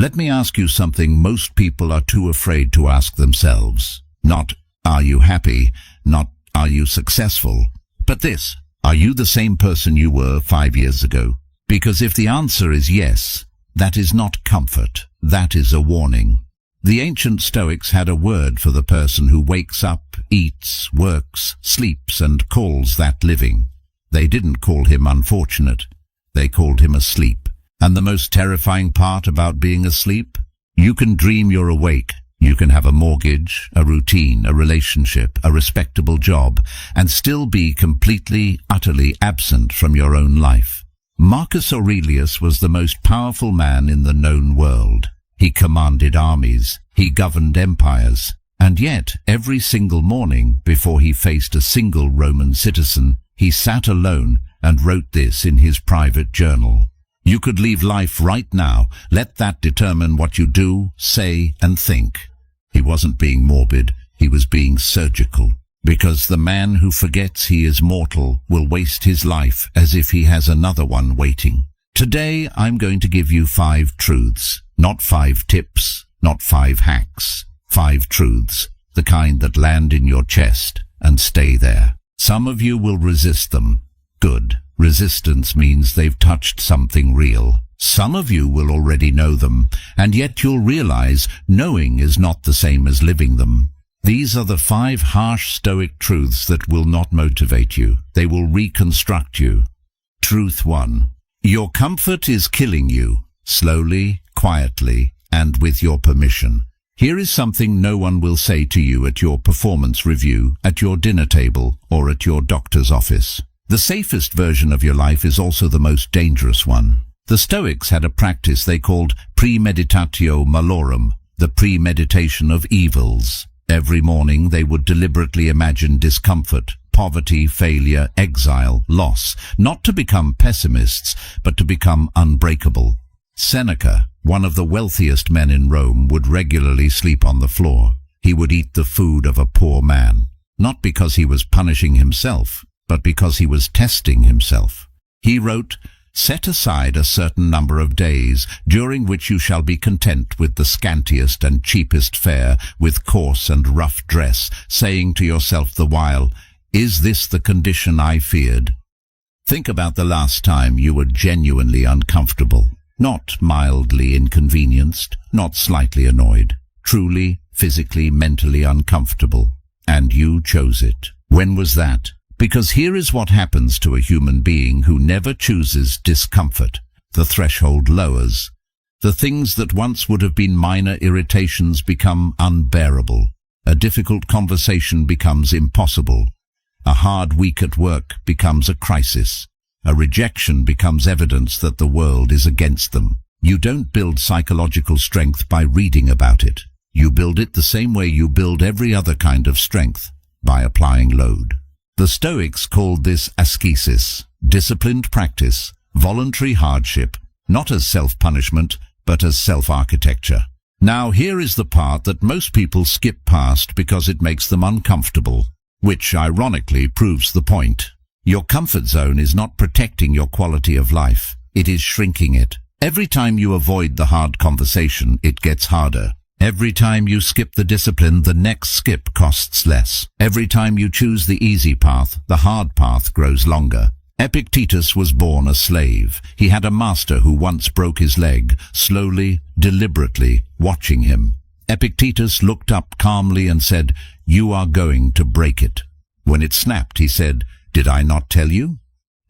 Let me ask you something most people are too afraid to ask themselves. Not, are you happy? Not, are you successful? But this, are you the same person you were 5 years ago? Because if the answer is yes, that is not comfort, that is a warning. The ancient Stoics had a word for the person who wakes up, eats, works, sleeps, and calls that living. They didn't call him unfortunate. They called him asleep. And the most terrifying part about being asleep? You can dream you're awake. You can have a mortgage, a routine, a relationship, a respectable job, and still be completely, utterly absent from your own life. Marcus Aurelius was the most powerful man in the known world. He commanded armies, he governed empires, and yet every single morning before he faced a single Roman citizen, he sat alone and wrote this in his private journal. You could leave life right now. Let that determine what you do, say, and think. He wasn't being morbid, he was being surgical. Because the man who forgets he is mortal will waste his life as if he has another one waiting. Today I'm going to give you 5 truths, not 5 tips, not 5 hacks. 5 truths, the kind that land in your chest and stay there. Some of you will resist them. Good. Resistance means they've touched something real. Some of you will already know them, and yet you'll realize knowing is not the same as living them. These are the 5 harsh Stoic truths that will not motivate you. They will reconstruct you. Truth 1. Your comfort is killing you, slowly, quietly, and with your permission. Here is something no one will say to you at your performance review, at your dinner table, or at your doctor's office. The safest version of your life is also the most dangerous one. The Stoics had a practice they called premeditatio malorum, the premeditation of evils. Every morning they would deliberately imagine discomfort, poverty, failure, exile, loss, not to become pessimists, but to become unbreakable. Seneca, one of the wealthiest men in Rome, would regularly sleep on the floor. He would eat the food of a poor man, not because he was punishing himself, but because he was testing himself. He wrote, "Set aside a certain number of days, during which you shall be content with the scantiest and cheapest fare, with coarse and rough dress, saying to yourself the while, 'Is this the condition I feared?'" Think about the last time you were genuinely uncomfortable, not mildly inconvenienced, not slightly annoyed, truly, physically, mentally uncomfortable. And you chose it. When was that? Because here is what happens to a human being who never chooses discomfort. The threshold lowers. The things that once would have been minor irritations become unbearable. A difficult conversation becomes impossible. A hard week at work becomes a crisis. A rejection becomes evidence that the world is against them. You don't build psychological strength by reading about it. You build it the same way you build every other kind of strength, by applying load. The Stoics called this ascesis, disciplined practice, voluntary hardship, not as self-punishment, but as self-architecture. Now here is the part that most people skip past because it makes them uncomfortable, which ironically proves the point. Your comfort zone is not protecting your quality of life, it is shrinking it. Every time you avoid the hard conversation, it gets harder. Every time you skip the discipline, the next skip costs less. Every time you choose the easy path, the hard path grows longer. Epictetus was born a slave. He had a master who once broke his leg, slowly, deliberately, watching him. Epictetus looked up calmly and said, "You are going to break it." When it snapped, he said, "Did I not tell you?"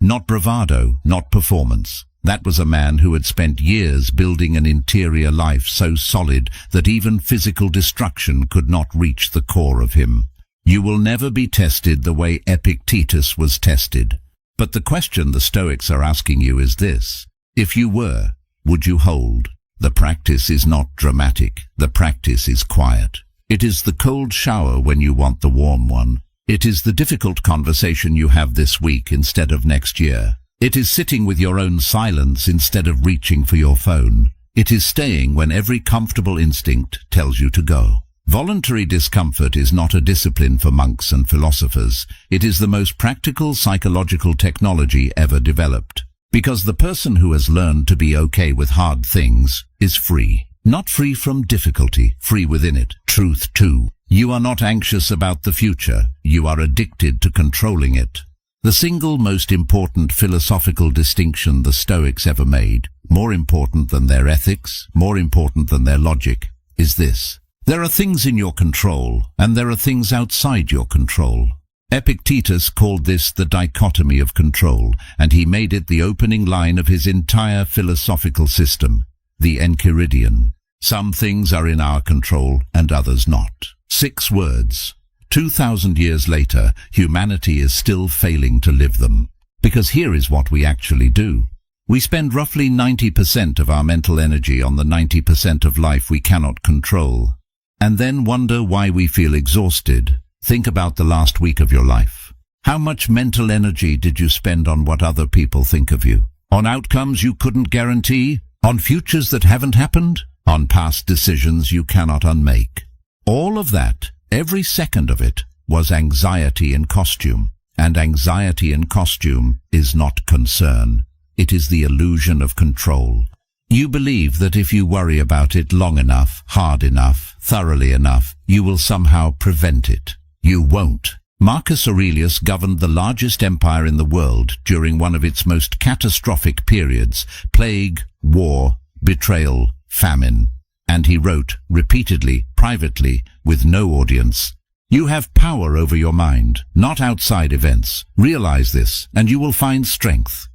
Not bravado, not performance. That was a man who had spent years building an interior life so solid that even physical destruction could not reach the core of him. You will never be tested the way Epictetus was tested. But the question the Stoics are asking you is this: if you were, would you hold? The practice is not dramatic. The practice is quiet. It is the cold shower when you want the warm one. It is the difficult conversation you have this week instead of next year. It is sitting with your own silence instead of reaching for your phone. It is staying when every comfortable instinct tells you to go. Voluntary discomfort is not a discipline for monks and philosophers. It is the most practical psychological technology ever developed. Because the person who has learned to be okay with hard things is free. Not free from difficulty, free within it. Truth 2. You are not anxious about the future. You are addicted to controlling it. The single most important philosophical distinction the Stoics ever made, more important than their ethics, more important than their logic, is this: there are things in your control, and there are things outside your control. Epictetus called this the dichotomy of control, and he made it the opening line of his entire philosophical system, the Enchiridion. Some things are in our control, and others not. 6 words. 2,000 years later, humanity is still failing to live them. Because here is what we actually do. We spend roughly 90% of our mental energy on the 90% of life we cannot control, and then wonder why we feel exhausted. Think about the last week of your life. How much mental energy did you spend on what other people think of you? On outcomes you couldn't guarantee? On futures that haven't happened? On past decisions you cannot unmake? All of that, every second of it, was anxiety in costume. And anxiety in costume is not concern. It is the illusion of control. You believe that if you worry about it long enough, hard enough, thoroughly enough, you will somehow prevent it. You won't. Marcus Aurelius governed the largest empire in the world during one of its most catastrophic periods: plague, war, betrayal, famine. And he wrote, repeatedly, privately, with no audience, "You have power over your mind, not outside events. Realize this, and you will find strength."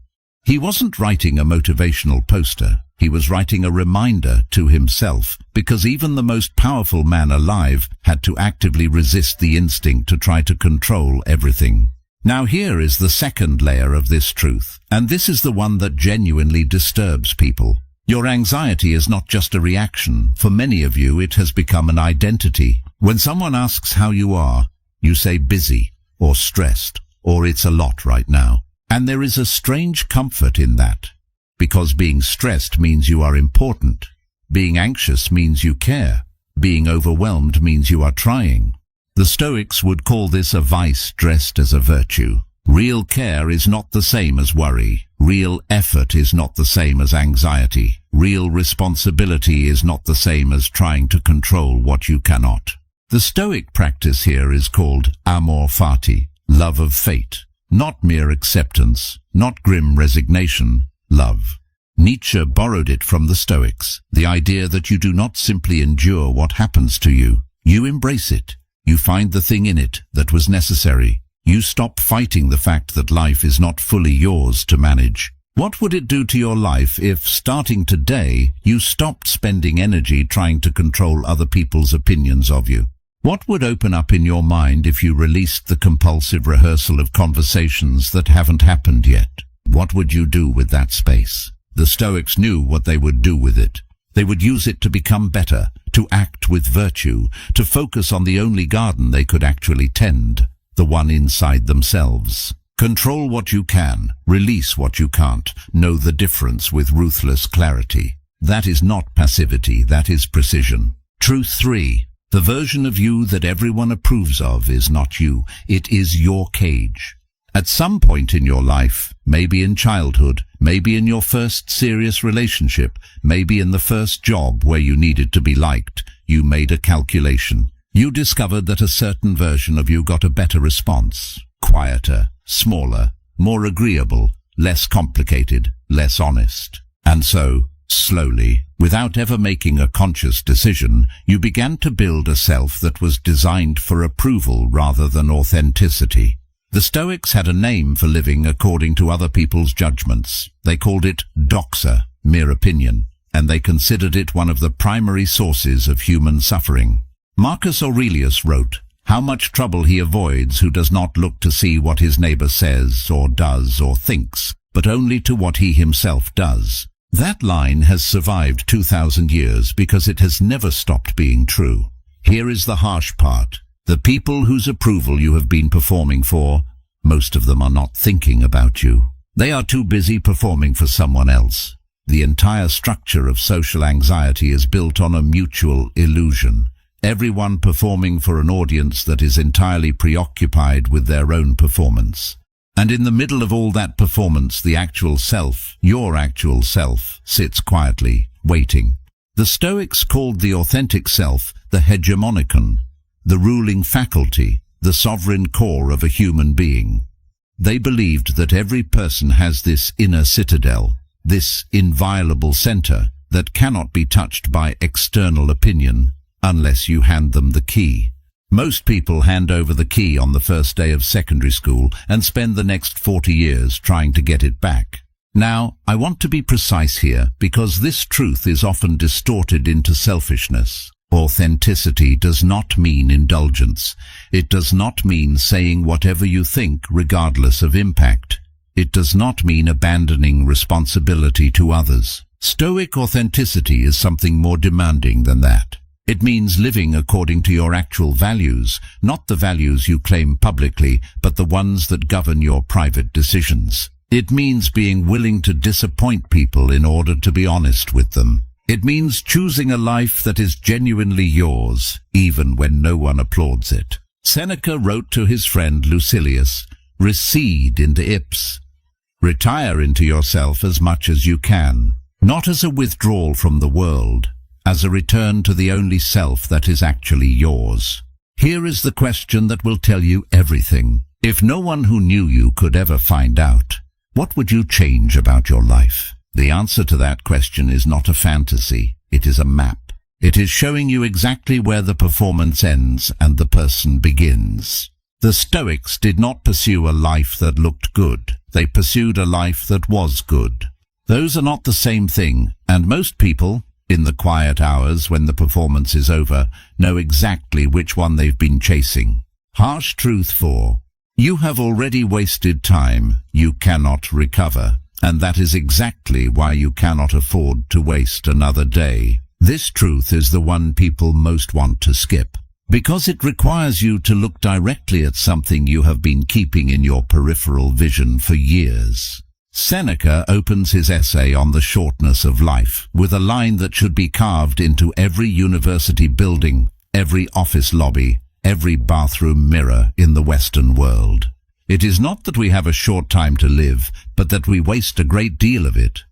He wasn't writing a motivational poster. He was writing a reminder to himself, because even the most powerful man alive had to actively resist the instinct to try to control everything. Now here is the second layer of this truth, and this is the one that genuinely disturbs people. Your anxiety is not just a reaction. For many of you, it has become an identity. When someone asks how you are, you say busy, or stressed, or it's a lot right now. And there is a strange comfort in that, because being stressed means you are important. Being anxious means you care. Being overwhelmed means you are trying. The Stoics would call this a vice dressed as a virtue. Real care is not the same as worry. Real effort is not the same as anxiety. Real responsibility is not the same as trying to control what you cannot. The Stoic practice here is called amor fati, love of fate. Not mere acceptance, not grim resignation, love. Nietzsche borrowed it from the Stoics, the idea that you do not simply endure what happens to you. You embrace it. You find the thing in it that was necessary. You stop fighting the fact that life is not fully yours to manage. What would it do to your life if, starting today, you stopped spending energy trying to control other people's opinions of you? What would open up in your mind if you released the compulsive rehearsal of conversations that haven't happened yet? What would you do with that space? The Stoics knew what they would do with it. They would use it to become better, to act with virtue, to focus on the only garden they could actually tend, the one inside themselves. Control what you can, release what you can't, know the difference with ruthless clarity. That is not passivity, that is precision. Truth 3. The version of you that everyone approves of is not you, it is your cage. At some point in your life, maybe in childhood, maybe in your first serious relationship, maybe in the first job where you needed to be liked, you made a calculation. You discovered that a certain version of you got a better response, quieter, smaller, more agreeable, less complicated, less honest. And so, slowly, without ever making a conscious decision, you began to build a self that was designed for approval rather than authenticity. The Stoics had a name for living according to other people's judgments. They called it doxa, mere opinion, and they considered it one of the primary sources of human suffering. Marcus Aurelius wrote, "How much trouble he avoids who does not look to see what his neighbor says or does or thinks, but only to what he himself does." That line has survived 2,000 years because it has never stopped being true. Here is the harsh part. The people whose approval you have been performing for, most of them are not thinking about you. They are too busy performing for someone else. The entire structure of social anxiety is built on a mutual illusion. Everyone performing for an audience that is entirely preoccupied with their own performance. And in the middle of all that performance, the actual self, your actual self, sits quietly, waiting. The Stoics called the authentic self the hegemonikon, the ruling faculty, the sovereign core of a human being. They believed that every person has this inner citadel, this inviolable center that cannot be touched by external opinion unless you hand them the key. Most people hand over the key on the first day of secondary school and spend the next 40 years trying to get it back. Now, I want to be precise here because this truth is often distorted into selfishness. Authenticity does not mean indulgence. It does not mean saying whatever you think regardless of impact. It does not mean abandoning responsibility to others. Stoic authenticity is something more demanding than that. It means living according to your actual values, not the values you claim publicly, but the ones that govern your private decisions. It means being willing to disappoint people in order to be honest with them. It means choosing a life that is genuinely yours, even when no one applauds it. Seneca wrote to his friend Lucilius, "Recede into ips." Retire into yourself as much as you can, not as a withdrawal from the world, as a return to the only self that is actually yours. Here is the question that will tell you everything. If no one who knew you could ever find out, what would you change about your life? The answer to that question is not a fantasy, it is a map. It is showing you exactly where the performance ends and the person begins. The Stoics did not pursue a life that looked good. They pursued a life that was good. Those are not the same thing, and most people, in the quiet hours when the performance is over, know exactly which one they've been chasing. Harsh Truth 4. You have already wasted time. You cannot recover. And that is exactly why you cannot afford to waste another day. This truth is the one people most want to skip, because it requires you to look directly at something you have been keeping in your peripheral vision for years. Seneca opens his essay on the shortness of life with a line that should be carved into every university building, every office lobby, every bathroom mirror in the Western world. It is not that we have a short time to live, but that we waste a great deal of it.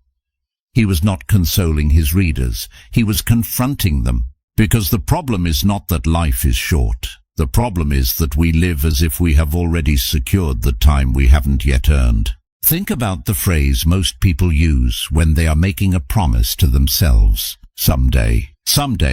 He was not consoling his readers, he was confronting them, because the problem is not that life is short. The problem is that we live as if we have already secured the time we haven't yet earned. Think about the phrase most people use when they are making a promise to themselves. Someday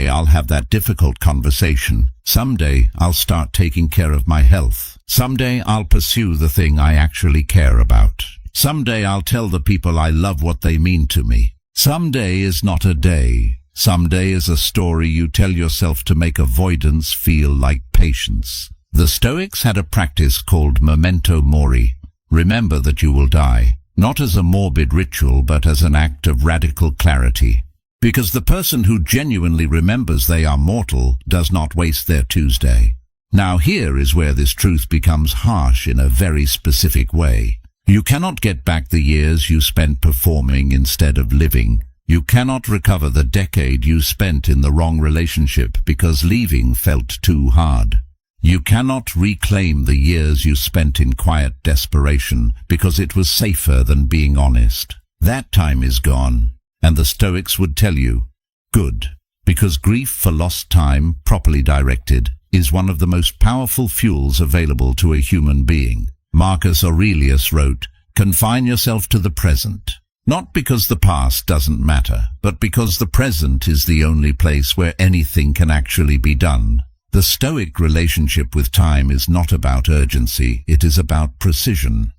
I'll have that difficult conversation. Someday I'll start taking care of my health. Someday I'll pursue the thing I actually care about. Someday I'll tell the people I love what they mean to me. Someday is not a day. Someday is a story you tell yourself to make avoidance feel like patience. The Stoics had a practice called memento mori. Remember that you will die, not as a morbid ritual but as an act of radical clarity. Because the person who genuinely remembers they are mortal does not waste their Tuesday. Now here is where this truth becomes harsh in a very specific way. You cannot get back the years you spent performing instead of living. You cannot recover the decade you spent in the wrong relationship because leaving felt too hard. You cannot reclaim the years you spent in quiet desperation because it was safer than being honest. That time is gone, and the Stoics would tell you, good, because grief for lost time, properly directed, is one of the most powerful fuels available to a human being. Marcus Aurelius wrote, "Confine yourself to the present, not because the past doesn't matter, but because the present is the only place where anything can actually be done." The Stoic relationship with time is not about urgency, it is about precision.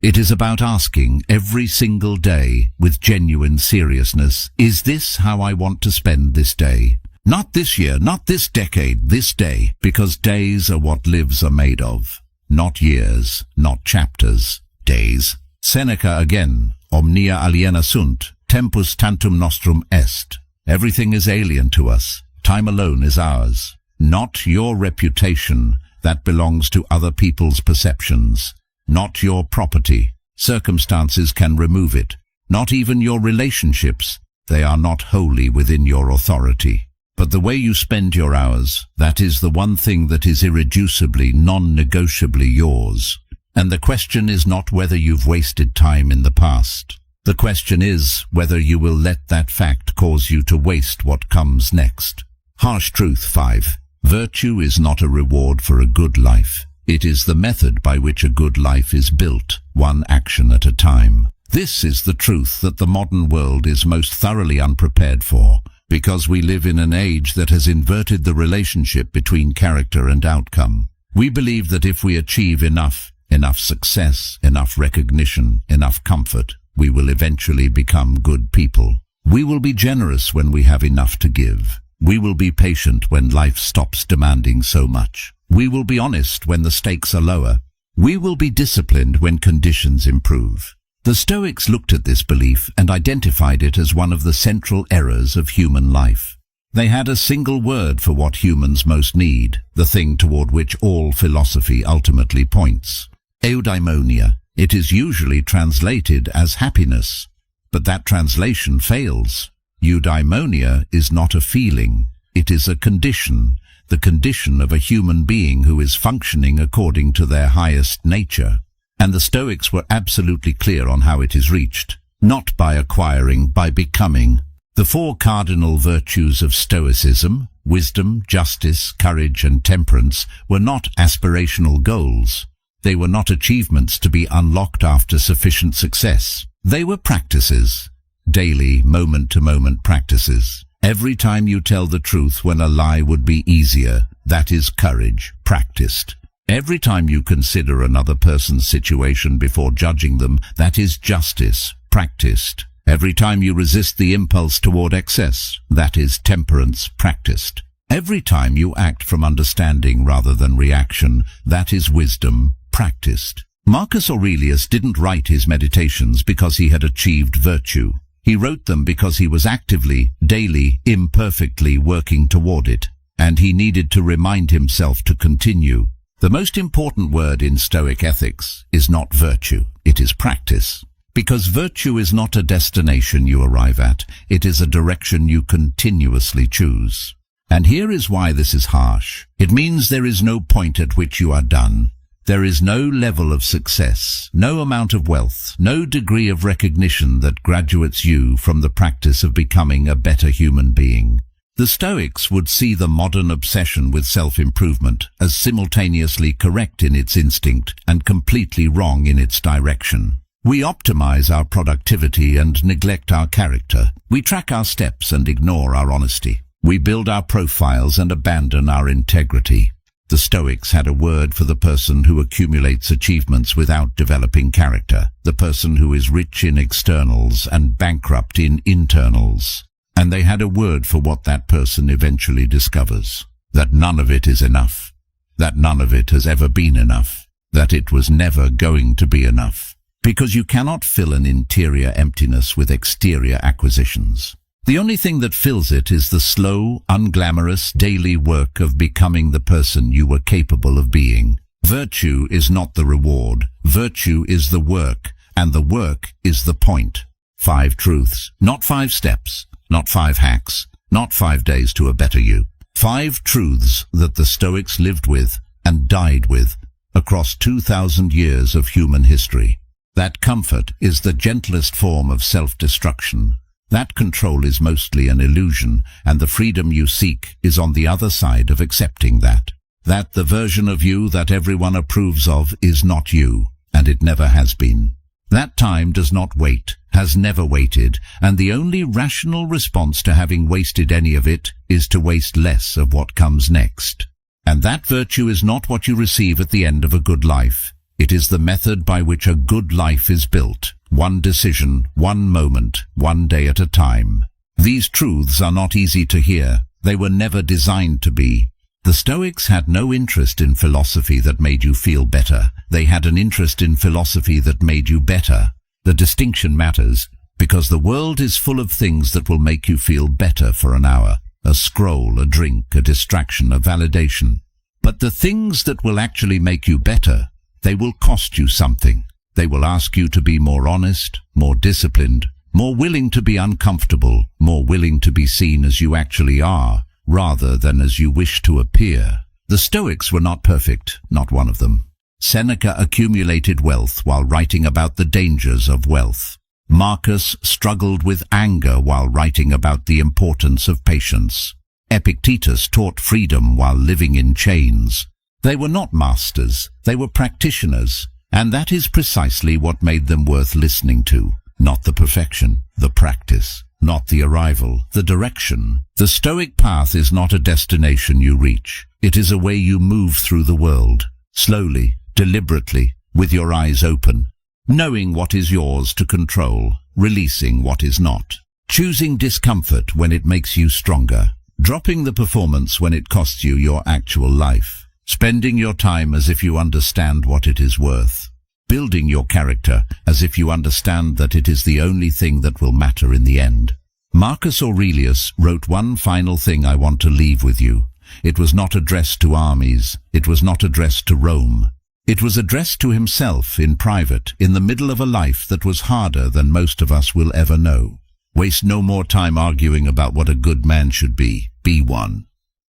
It is about asking every single day with genuine seriousness, is this how I want to spend this day? Not this year, not this decade, this day, because days are what lives are made of. Not years, not chapters, days. Seneca again, omnia aliena sunt, tempus tantum nostrum est. Everything is alien to us, time alone is ours. Not your reputation, that belongs to other people's perceptions. Not your property, circumstances can remove it. Not even your relationships, they are not wholly within your authority. But the way you spend your hours, that is the one thing that is irreducibly, non-negotiably yours. And the question is not whether you've wasted time in the past. The question is whether you will let that fact cause you to waste what comes next. Harsh Truth 5. Virtue is not a reward for a good life. It is the method by which a good life is built, one action at a time. This is the truth that the modern world is most thoroughly unprepared for, because we live in an age that has inverted the relationship between character and outcome. We believe that if we achieve enough success, enough recognition, enough comfort, we will eventually become good people. We will be generous when we have enough to give. We will be patient when life stops demanding so much. We will be honest when the stakes are lower. We will be disciplined when conditions improve. The Stoics looked at this belief and identified it as one of the central errors of human life. They had a single word for what humans most need, the thing toward which all philosophy ultimately points: eudaimonia. It is usually translated as happiness, but that translation fails. Eudaimonia is not a feeling, it is a condition, the condition of a human being who is functioning according to their highest nature. And the Stoics were absolutely clear on how it is reached, not by acquiring, by becoming. The four cardinal virtues of Stoicism, wisdom, justice, courage, and temperance, were not aspirational goals. They were not achievements to be unlocked after sufficient success. They were practices, daily, moment-to-moment practices. Every time you tell the truth when a lie would be easier, that is courage, practiced. Every time you consider another person's situation before judging them, that is justice, practiced. Every time you resist the impulse toward excess, that is temperance, practiced. Every time you act from understanding rather than reaction, that is wisdom, practiced. Marcus Aurelius didn't write his meditations because he had achieved virtue. He wrote them because he was actively, daily, imperfectly working toward it, and he needed to remind himself to continue. The most important word in Stoic ethics is not virtue, it is practice. Because virtue is not a destination you arrive at, it is a direction you continuously choose. And here is why this is harsh. It means there is no point at which you are done. There is no level of success, no amount of wealth, no degree of recognition that graduates you from the practice of becoming a better human being. The Stoics would see the modern obsession with self-improvement as simultaneously correct in its instinct and completely wrong in its direction. We optimize our productivity and neglect our character. We track our steps and ignore our honesty. We build our profiles and abandon our integrity. The Stoics had a word for the person who accumulates achievements without developing character, the person who is rich in externals and bankrupt in internals. And they had a word for what that person eventually discovers: that none of it is enough, that none of it has ever been enough, that it was never going to be enough. Because you cannot fill an interior emptiness with exterior acquisitions. The only thing that fills it is the slow, unglamorous, daily work of becoming the person you were capable of being. Virtue is not the reward. Virtue is the work, and the work is the point. 5 truths, not 5 steps, not 5 hacks, not 5 days to a better you. 5 truths that the Stoics lived with and died with across 2,000 years of human history. That comfort is the gentlest form of self-destruction. That control is mostly an illusion, and the freedom you seek is on the other side of accepting that. That the version of you that everyone approves of is not you, and it never has been. That time does not wait, has never waited, and the only rational response to having wasted any of it is to waste less of what comes next. And that virtue is not what you receive at the end of a good life. It is the method by which a good life is built. One decision, one moment, one day at a time. These truths are not easy to hear. They were never designed to be. The Stoics had no interest in philosophy that made you feel better. They had an interest in philosophy that made you better. The distinction matters, because the world is full of things that will make you feel better for an hour. A scroll, a drink, a distraction, a validation. But the things that will actually make you better, they will cost you something. They will ask you to be more honest, more disciplined, more willing to be uncomfortable, more willing to be seen as you actually are, rather than as you wish to appear. The Stoics were not perfect, not one of them. Seneca accumulated wealth while writing about the dangers of wealth. Marcus struggled with anger while writing about the importance of patience. Epictetus taught freedom while living in chains. They were not masters, they were practitioners, and that is precisely what made them worth listening to. Not the perfection, the practice. Not the arrival, the direction. The Stoic path is not a destination you reach. It is a way you move through the world, slowly, deliberately, with your eyes open, knowing what is yours to control, releasing what is not, choosing discomfort when it makes you stronger, dropping the performance when it costs you your actual life, spending your time as if you understand what it is worth, building your character as if you understand that it is the only thing that will matter in the end. Marcus Aurelius wrote one final thing I want to leave with you. It was not addressed to armies. It was not addressed to Rome. It was addressed to himself in private, in the middle of a life that was harder than most of us will ever know. Waste no more time arguing about what a good man should be. Be one.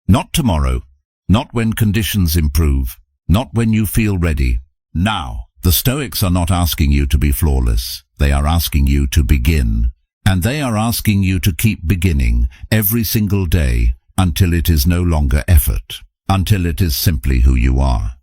Not tomorrow. Not when conditions improve. Not when you feel ready. Now. The Stoics are not asking you to be flawless. They are asking you to begin. And they are asking you to keep beginning every single day until it is no longer effort, until it is simply who you are.